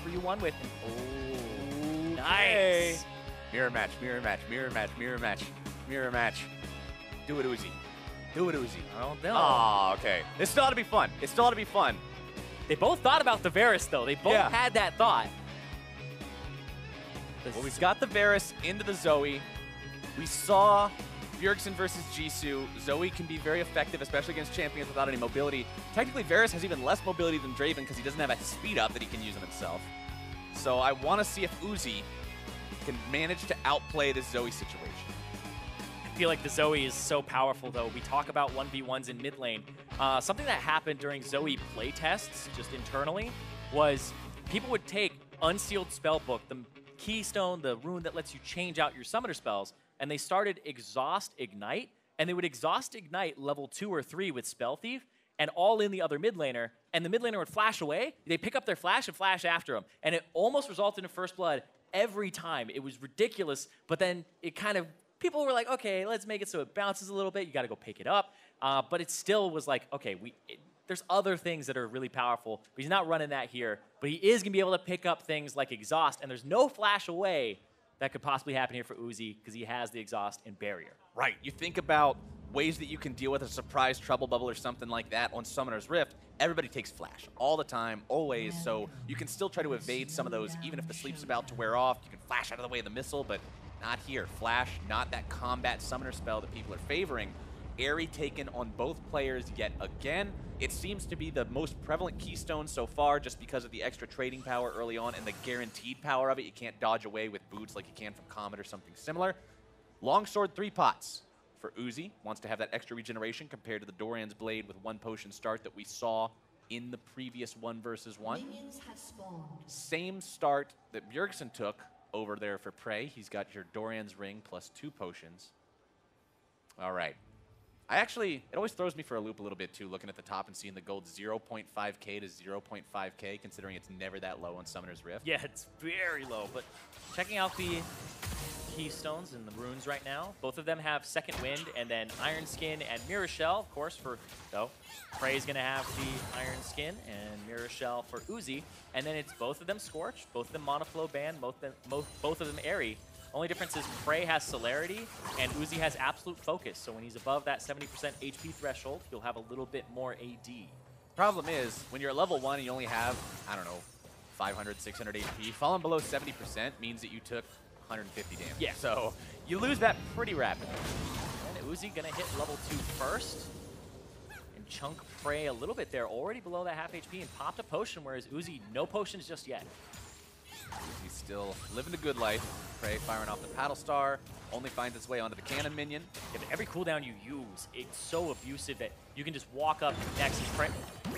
for you one with. Oh, Okay. nice. Mirror match, mirror match, mirror match, mirror match, mirror match. Do it, Uzi. Do it, Uzi. I don't know. Oh, okay. This still ought to be fun. It still ought to be fun. They both thought about the Varus, though. They both had that thought. Well, we got the Varus into the Zoe. We saw Bjergsen versus Jisoo. Zoe can be very effective, especially against champions without any mobility. Technically, Varus has even less mobility than Draven because he doesn't have a speed up that he can use on himself. So I want to see if Uzi can manage to outplay this Zoe situation. I feel like the Zoe is so powerful, though. We talk about 1v1s in mid lane. Something that happened during Zoe playtests, just internally, was people would take Unsealed Spellbook, the keystone, the rune that lets you change out your summoner spells, and they started Exhaust Ignite, and they would Exhaust Ignite level 2 or 3 with Spell Thief, and all in the other mid laner, and the mid laner would flash away. They pick up their flash and flash after them, and it almost resulted in first blood every time. It was ridiculous, but then it kind of, people were like, okay, let's make it so it bounces a little bit. You got to go pick it up, but it still was like, okay, there's other things that are really powerful, but he's not running that here. But he is going to be able to pick up things like Exhaust, and there's no flash away that could possibly happen here for Uzi because he has the Exhaust and Barrier. Right. You think about ways that you can deal with a surprise trouble bubble or something like that on Summoner's Rift. Everybody takes flash all the time, always, so you can still try to evade some of those, even if the sleep's about to wear off. You can flash out of the way of the missile, but not here. Flash, not that combat summoner spell that people are favoring. Airy taken on both players yet again. It seems to be the most prevalent keystone so far just because of the extra trading power early on and the guaranteed power of it. You can't dodge away with boots like you can from Comet or something similar. Longsword 3 pots for Uzi. Wants to have that extra regeneration compared to the Doran's Blade with 1 potion start that we saw in the previous 1 versus 1. Same start that Bjergsen took over there for PraY. He's got your Doran's Ring plus 2 potions. All right. It always throws me for a loop a little bit too, looking at the top and seeing the gold 0.5k to 0.5k, considering it's never that low on Summoner's Rift. Yeah, it's very low, but checking out the keystones and the runes right now, both of them have Second Wind, and then Iron Skin and Mirror Shell, of course, PraY's going to have the Iron Skin and Mirror Shell for Uzi, and then it's both of them Scorch, both of them Monoflow Ban, both of them Airy. Only difference is PraY has Celerity and Uzi has Absolute Focus. So when he's above that 70% HP threshold, he'll have a little bit more AD. Problem is, when you're at level 1 and you only have, I don't know, 500, 600 HP, falling below 70% means that you took 150 damage. Yeah. So you lose that pretty rapidly. And Uzi gonna hit level 2 first. And chunk PraY a little bit there, already below that half HP and popped a potion, whereas Uzi, no potions just yet. He's still living the good life. PraY firing off the Paddle Star, only finds its way onto the cannon minion. Yeah, but every cooldown you use, it's so abusive that you can just walk up next and PraY.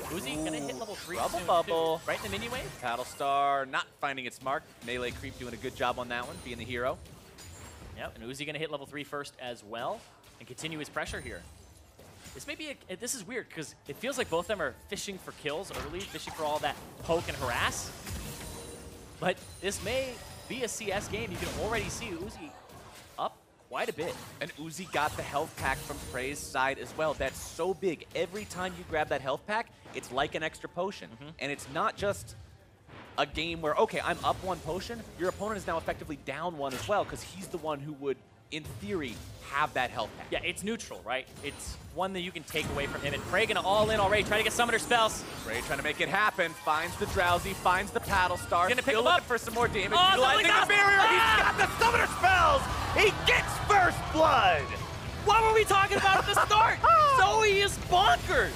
Uzi gonna hit level 3 Bubble soon, bubble. too. Right in the minion wave. Paddle Star not finding its mark. Melee Creep doing a good job on that one, being the hero. Yep, and Uzi gonna hit level 3 first as well and continue his pressure here. This may be this is weird because it feels like both of them are fishing for kills early, fishing for all that poke and harass. But this may be a CS game. You can already see Uzi up quite a bit. And Uzi got the health pack from PraY's side as well. That's so big. Every time you grab that health pack, it's like an extra potion. And it's not just a game where, okay, I'm up 1 potion. Your opponent is now effectively down 1 as well because he's the one who would, in theory, have that health pack. Yeah, it's neutral, right? It's one that you can take away from him. And PraY gonna all in already, trying to get summoner spells. PraY trying to make it happen. Finds the Drowsy, finds the Paddle Star. Gonna pick still him up looking for some more damage. Oh, Utilizing the barrier. He's got the summoner spells. He gets first blood. What were we talking about at the start? Zoe is bonkers.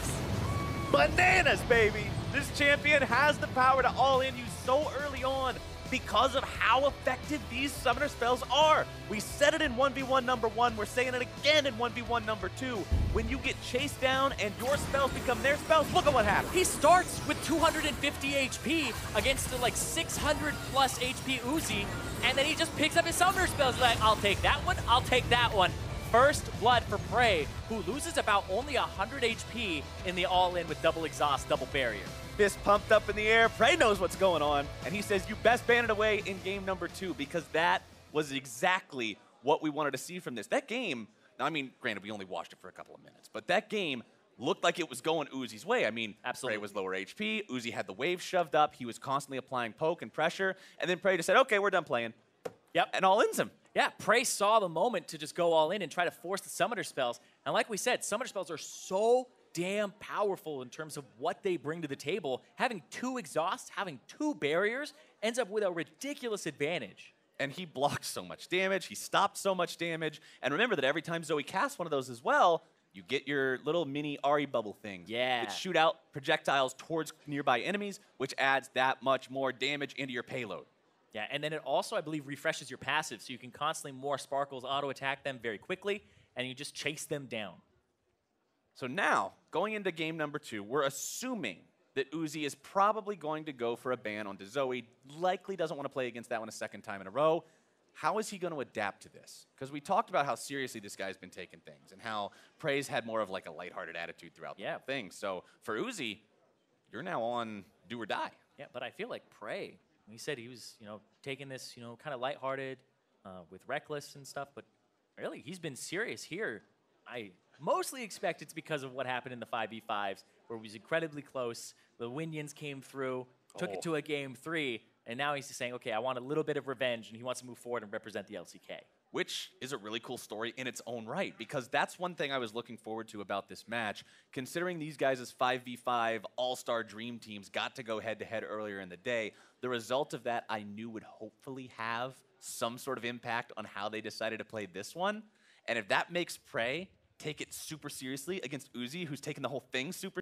Bananas, baby. This champion has the power to all in you so early on because of how effective these summoner spells are. We said it in 1v1 number 1. We're saying it again in 1v1 number 2. When you get chased down and your spells become their spells, look at what happens. He starts with 250 HP against the like 600 plus HP Uzi, and then he just picks up his summoner spells. Like, I'll take that one, I'll take that one. First blood for PraY, who loses about only 100 HP in the all-in with double exhaust, double barrier. Fist pumped up in the air. PraY knows what's going on, and he says you best ban it away in game number 2 because that was exactly what we wanted to see from this. That game, now I mean, granted, we only watched it for a couple of minutes, but that game looked like it was going Uzi's way. I mean, Absolutely. PraY was lower HP. Uzi had the wave shoved up. He was constantly applying poke and pressure. And then PraY just said, okay, we're done playing. Yep. And all-ins him. Yeah, PraY saw the moment to just go all in and try to force the summoner spells. And like we said, summoner spells are so damn powerful in terms of what they bring to the table. Having 2 exhausts, having 2 barriers, ends up with a ridiculous advantage. And he blocked so much damage. He stopped so much damage. And remember that every time Zoe casts one of those as well, you get your little mini Ari bubble things that shoot out projectiles towards nearby enemies, which adds that much more damage into your payload. Yeah, and then it also, I believe, refreshes your passive, so you can constantly more sparkles, auto-attack them very quickly, and you just chase them down. So now, going into game number 2, we're assuming that Uzi is probably going to go for a ban onto Zoe, likely doesn't want to play against that one a second time in a row. How is he going to adapt to this? Because we talked about how seriously this guy's been taking things and how PraY's had more of like a lighthearted attitude throughout the thing. So for Uzi, you're now on do or die. Yeah, but I feel like PraY, he said he was, taking this, kind of lighthearted with Reckless and stuff, but really, he's been serious here. I mostly expect it's because of what happened in the 5v5s, where it was incredibly close. The Winions came through, took it to a game 3, and now he's just saying, okay, I want a little bit of revenge, and he wants to move forward and represent the LCK. Which is a really cool story in its own right, because that's one thing I was looking forward to about this match. Considering these guys as 5v5 all-star dream teams got to go head-to-head earlier in the day, the result of that I knew would hopefully have some sort of impact on how they decided to play this one. And if that makes PraY take it super seriously against Uzi, who's taking the whole thing super